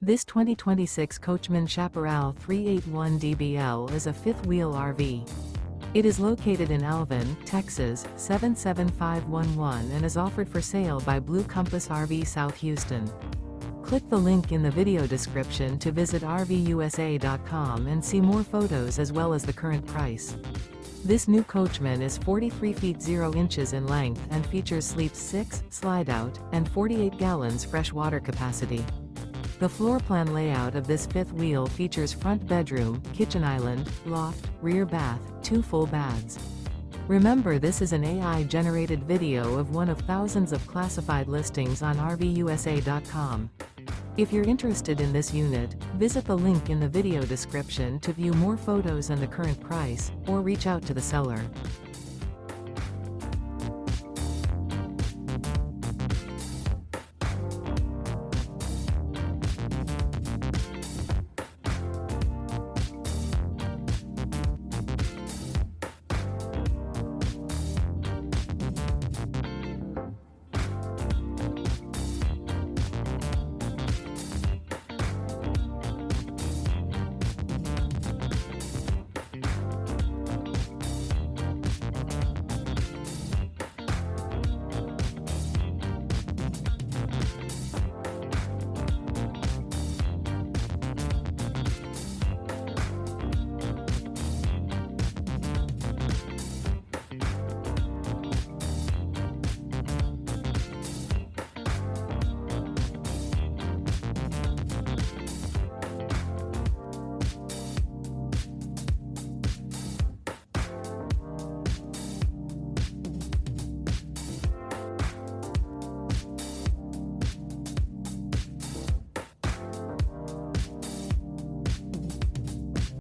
This 2026 Coachmen Chaparral 381DBL is a fifth-wheel RV. It is located in Alvin, Texas, 77511 and is offered for sale by Blue Compass RV South Houston. Click the link in the video description to visit RVUSA.com and see more photos as well as the current price. This new Coachmen is 43 feet 0 inches in length and features sleeps 6, slide-out, and 48 gallons fresh water capacity. The floor plan layout of this fifth wheel features front bedroom, kitchen island, loft, rear bath, 2 full baths. Remember, this is an AI-generated video of one of thousands of classified listings on RVUSA.com. If you're interested in this unit, visit the link in the video description to view more photos and the current price, or reach out to the seller.